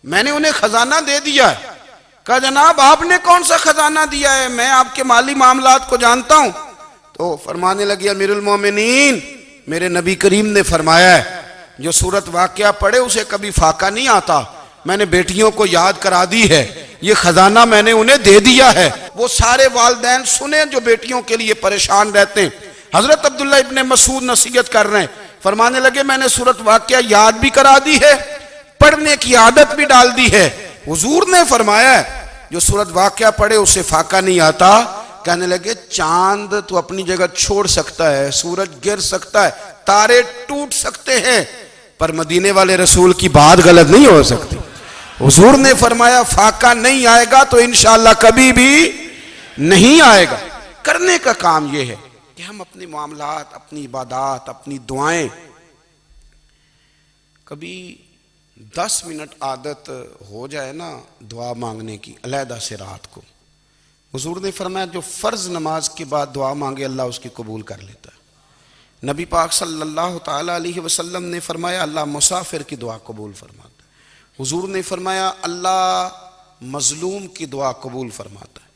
A: میں نے انہیں خزانہ دے دیا ہے۔ کہا جناب آپ نے کون سا خزانہ دیا ہے، میں آپ کے مالی معاملات کو جانتا ہوں۔ تو فرمانے لگے امیر المومنین، میرے نبی کریم نے فرمایا ہے جو سورۃ واقعہ پڑھے اسے کبھی فاقہ نہیں آتا، میں نے بیٹیوں کو یاد کرا دی ہے، یہ خزانہ میں نے انہیں دے دیا ہے۔ وہ سارے والدین سنیں جو بیٹیوں کے لیے پریشان رہتے ہیں۔ حضرت عبداللہ ابن مسعود نصیحت کر رہے ہیں، فرمانے لگے میں نے سورۃ واقعہ یاد بھی کرا دی ہے، پڑھنے کی عادت بھی ڈال دی ہے۔ حضور نے فرمایا ہے جو سورۃ واقعہ پڑھے اسے فاقہ نہیں آتا۔ کہنے لگے چاند تو اپنی جگہ چھوڑ سکتا ہے، سورج گر سکتا ہے، تارے ٹوٹ سکتے ہیں، پر مدینے والے رسول کی بات غلط نہیں ہو سکتی۔ حضور نے فرمایا فاقہ نہیں آئے گا تو انشاءاللہ کبھی بھی نہیں آئے گا۔ کرنے کا کام یہ ہے کہ ہم اپنے معاملات، اپنی عبادات، اپنی دعائیں کبھی 10 منٹ عادت ہو جائے نا دعا مانگنے کی علیحدہ سے رات کو۔ حضور نے فرمایا جو فرض نماز کے بعد دعا مانگے اللہ اس کی قبول کر لیتا ہے۔ نبی پاک صلی اللہ تعالیٰ علیہ وسلم نے فرمایا اللہ مسافر کی دعا قبول فرماتا ہے۔ حضور نے فرمایا اللہ مظلوم کی دعا قبول فرماتا ہے۔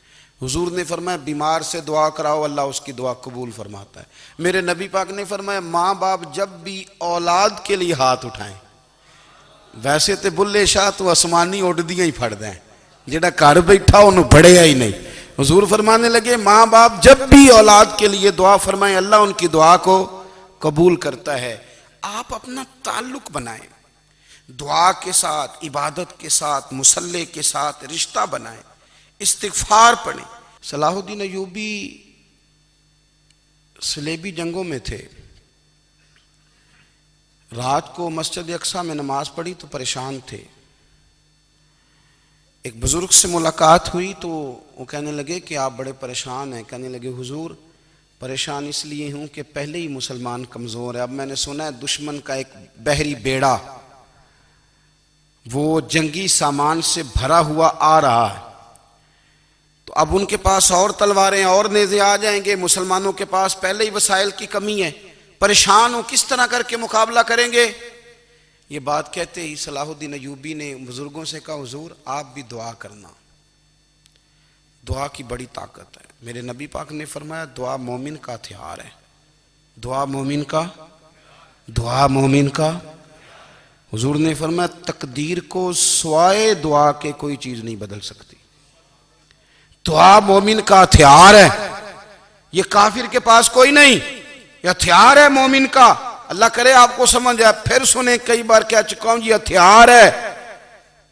A: حضور نے فرمایا بیمار سے دعا کراؤ اللہ اس کی دعا قبول فرماتا ہے۔ میرے نبی پاک نے فرمایا ماں باپ جب بھی اولاد کے لیے ہاتھ اٹھائیں، ویسے تے بلے شاہ تو آسمانی اڈدیاں ہی پھڑ دیں، جڑا گھر بیٹھا انہوں بڑھیا ہی نہیں۔ حضور فرمانے لگے ماں باپ جب بھی اولاد کے لیے دعا فرمائیں اللہ ان کی دعا کو قبول کرتا ہے۔ آپ اپنا تعلق بنائیں، دعا کے ساتھ، عبادت کے ساتھ، مصلی کے ساتھ رشتہ بنائیں، استغفار پڑھیں۔ صلاح الدین ایوبی صلیبی جنگوں میں تھے، رات کو مسجد اقصیٰ میں نماز پڑھی تو پریشان تھے۔ ایک بزرگ سے ملاقات ہوئی تو وہ کہنے لگے کہ آپ بڑے پریشان ہیں۔ کہنے لگے حضور پریشان اس لیے ہوں کہ پہلے ہی مسلمان کمزور ہے، اب میں نے سنا ہے دشمن کا ایک بحری بیڑا وہ جنگی سامان سے بھرا ہوا آ رہا ہے، تو اب ان کے پاس اور تلواریں اور نیزے آ جائیں گے، مسلمانوں کے پاس پہلے ہی وسائل کی کمی ہے، پریشان ہوں کس طرح کر کے مقابلہ کریں گے۔ یہ بات کہتے ہی صلاح الدین ایوبی نے بزرگوں سے کہا حضور آپ بھی دعا کرنا، دعا کی بڑی طاقت ہے۔ میرے نبی پاک نے فرمایا دعا مومن کا ہتھیار ہے، دعا مومن کا۔ حضور نے فرمایا تقدیر کو سوائے دعا کے کوئی چیز نہیں بدل سکتی، دعا مومن کا ہتھیار ہے، یہ کافر کے پاس کوئی نہیں، یہ ہتھیار ہے مومن کا۔ اللہ کرے آپ کو سمجھ آئے، پھر سنیں کئی بار کہہ چکا ہوں یہ ہتھیار ہے۔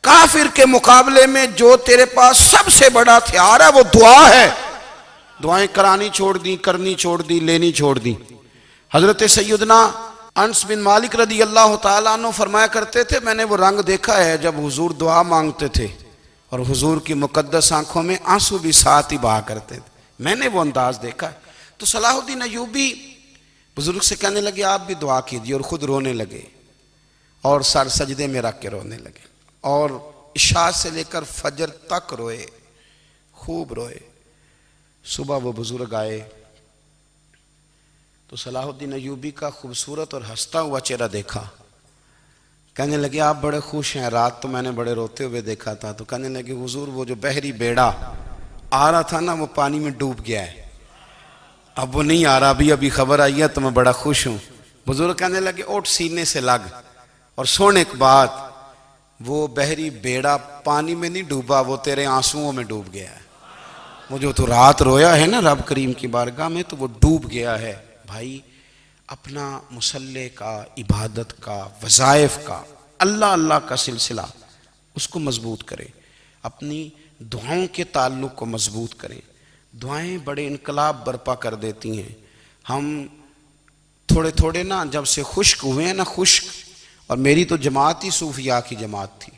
A: کافر کے مقابلے میں جو تیرے پاس سب سے بڑا ہتھیار ہے وہ دعا ہے۔ دعائیں کرانی چھوڑ دی، کرنی چھوڑ دی، لینی چھوڑ دی۔ حضرت سیدنا انس بن مالک رضی اللہ تعالیٰ عنہ فرمایا کرتے تھے میں نے وہ رنگ دیکھا ہے جب حضور دعا مانگتے تھے اور حضور کی مقدس آنکھوں میں آنسو بھی ساتھ ہی بہا کرتے تھے، میں نے وہ انداز دیکھا ہے۔ تو صلاح الدین ایوبی بزرگ سے کہنے لگے آپ بھی دعا کیجیے، اور خود رونے لگے اور سر سجدے میں رکھ کے رونے لگے، اور عشاء سے لے کر فجر تک روئے، خوب روئے۔ صبح وہ بزرگ آئے تو صلاح الدین ایوبی کا خوبصورت اور ہنستا ہوا چہرہ دیکھا، کہنے لگے آپ بڑے خوش ہیں، رات تو میں نے بڑے روتے ہوئے دیکھا تھا۔ تو کہنے لگے حضور وہ جو بحری بیڑا آ رہا تھا نا وہ پانی میں ڈوب گیا ہے، اب وہ نہیں آ رہا، ابھی خبر آئی ہے تو میں بڑا خوش ہوں۔ بزرگ کہنے لگے اٹھ سینے سے لگ، اور سن ایک بات، وہ بحری بیڑا پانی میں نہیں ڈوبا، وہ تیرے آنسوؤں میں ڈوب گیا ہے۔ وہ جو تو رات رویا ہے نا رب کریم کی بارگاہ میں تو وہ ڈوب گیا ہے۔ بھائی اپنا مصلی کا، عبادت کا، وظائف کا، اللہ اللہ کا سلسلہ اس کو مضبوط کریں، اپنی دعاؤں کے تعلق کو مضبوط کریں۔ دعائیں بڑے انقلاب برپا کر دیتی ہیں۔ ہم تھوڑے تھوڑے نا جب سے خشک ہوئے ہیں نا، خشک، اور میری تو جماعت ہی صوفیاء کی جماعت تھی،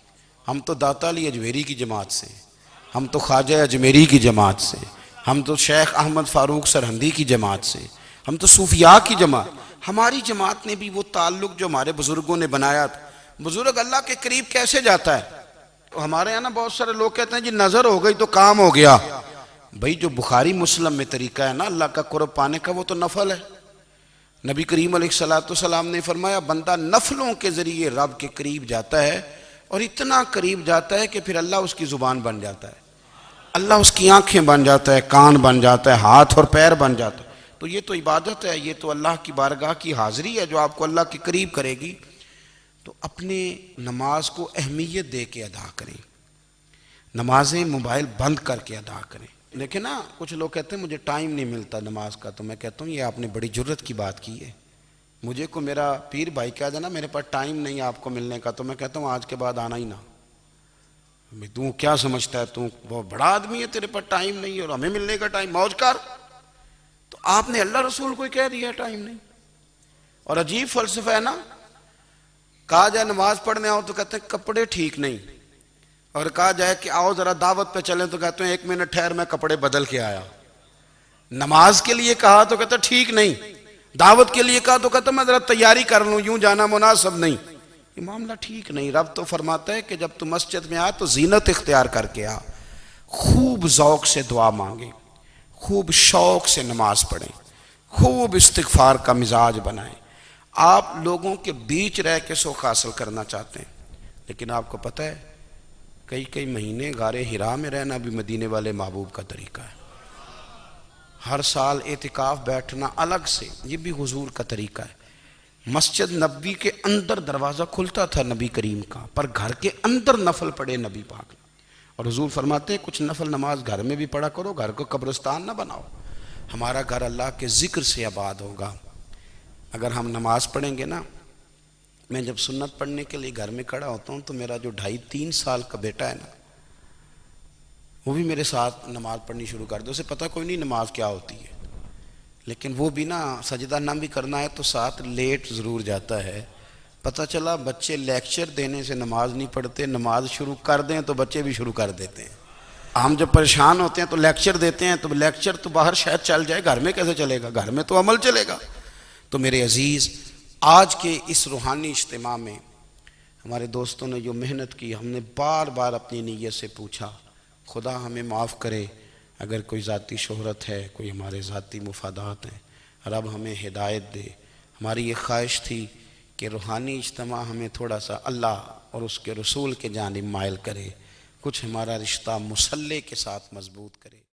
A: ہم تو داتا علی اجمیری کی جماعت سے، ہم تو خواجہ اجمیری کی جماعت سے، ہم تو شیخ احمد فاروق سرہندی کی جماعت سے، ہم تو صوفیاء کی جماعت۔ ہماری جماعت نے بھی وہ تعلق جو ہمارے بزرگوں نے بنایا تھا۔ بزرگ اللہ کے قریب کیسے جاتا ہے؟ ہمارے یہاں نا بہت سارے لوگ کہتے ہیں جی نظر ہو گئی تو کام ہو گیا۔ بھئی جو بخاری مسلم میں طریقہ ہے نا اللہ کا قرب پانے کا، وہ تو نفل ہے۔ نبی کریم علیہ السلام نے فرمایا بندہ نفلوں کے ذریعے رب کے قریب جاتا ہے، اور اتنا قریب جاتا ہے کہ پھر اللہ اس کی زبان بن جاتا ہے، اللہ اس کی آنکھیں بن جاتا ہے، کان بن جاتا ہے، ہاتھ اور پیر بن جاتا ہے۔ تو یہ تو عبادت ہے، یہ تو اللہ کی بارگاہ کی حاضری ہے جو آپ کو اللہ کے قریب کرے گی۔ تو اپنے نماز کو اہمیت دے کے ادا کریں، نمازیں موبائل بند کر کے ادا کریں۔ لیکن نا کچھ لوگ کہتے ہیں مجھے ٹائم نہیں ملتا نماز کا، تو میں کہتا ہوں یہ آپ نے بڑی جرت کی بات کی ہے۔ مجھے کو میرا پیر بھائی کہا جائے نا میرے پاس ٹائم نہیں آپ کو ملنے کا، تو میں کہتا ہوں آج کے بعد آنا ہی نہ۔ تو کیا سمجھتا ہے، تو وہ بڑا آدمی ہے، تیرے پاس ٹائم نہیں ہے اور ہمیں ملنے کا ٹائم، موج کر۔ تو آپ نے اللہ رسول کو کہہ دیا ٹائم نہیں۔ اور عجیب فلسفہ ہے نا، کہا جائے نماز پڑھنے آؤ تو کہتے ہیں کپڑے ٹھیک نہیں، اور کہا جائے کہ آؤ ذرا دعوت پہ چلیں تو کہتے ہیں 1 منٹ ٹھہر میں کپڑے بدل کے آیا۔ نماز کے لیے کہا تو کہتا ٹھیک نہیں، دعوت کے لیے کہا تو کہتا میں ذرا تیاری کر لوں، یوں جانا مناسب نہیں۔ یہ معاملہ ٹھیک نہیں۔ رب تو فرماتا ہے کہ جب تو مسجد میں آ تو زینت اختیار کر کے آ، خوب ذوق سے دعا مانگیں، خوب شوق سے نماز پڑھیں، خوب استغفار کا مزاج بنائیں۔ آپ لوگوں کے بیچ رہ کے سوکھ حاصل کرنا چاہتے ہیں، لیکن آپ کو پتہ ہے کئی مہینے غار حرا میں رہنا بھی مدینے والے محبوب کا طریقہ ہے۔ ہر سال اعتکاف بیٹھنا الگ سے، یہ بھی حضور کا طریقہ ہے۔ مسجد نبوی کے اندر دروازہ کھلتا تھا نبی کریم کا، پر گھر کے اندر نفل پڑے نبی پاک نے۔ اور حضور فرماتے ہیں کچھ نفل نماز گھر میں بھی پڑھا کرو، گھر کو قبرستان نہ بناؤ۔ ہمارا گھر اللہ کے ذکر سے آباد ہوگا اگر ہم نماز پڑھیں گے نا۔ میں جب سنت پڑھنے کے لیے گھر میں کھڑا ہوتا ہوں تو میرا جو 2.5-3 سال کا بیٹا ہے نا، وہ بھی میرے ساتھ نماز پڑھنی شروع کر دے۔ اسے پتہ کوئی نہیں نماز کیا ہوتی ہے، لیکن وہ بھی نا سجدہ نہ بھی کرنا ہے تو ساتھ لیٹ ضرور جاتا ہے۔ پتہ چلا بچے لیکچر دینے سے نماز نہیں پڑھتے، نماز شروع کر دیں تو بچے بھی شروع کر دیتے ہیں۔ ہم جب پریشان ہوتے ہیں تو لیکچر دیتے ہیں، تو لیکچر تو باہر شاید چل جائے، گھر میں کیسے چلے گا؟ گھر میں تو عمل چلے گا۔ تو میرے عزیز، آج کے اس روحانی اجتماع میں ہمارے دوستوں نے جو محنت کی، ہم نے بار بار اپنی نیت سے پوچھا خدا ہمیں معاف کرے اگر کوئی ذاتی شہرت ہے، کوئی ہمارے ذاتی مفادات ہیں، رب ہمیں ہدایت دے۔ ہماری یہ خواہش تھی کہ روحانی اجتماع ہمیں تھوڑا سا اللہ اور اس کے رسول کے جانب مائل کرے، کچھ ہمارا رشتہ مصلی کے ساتھ مضبوط کرے۔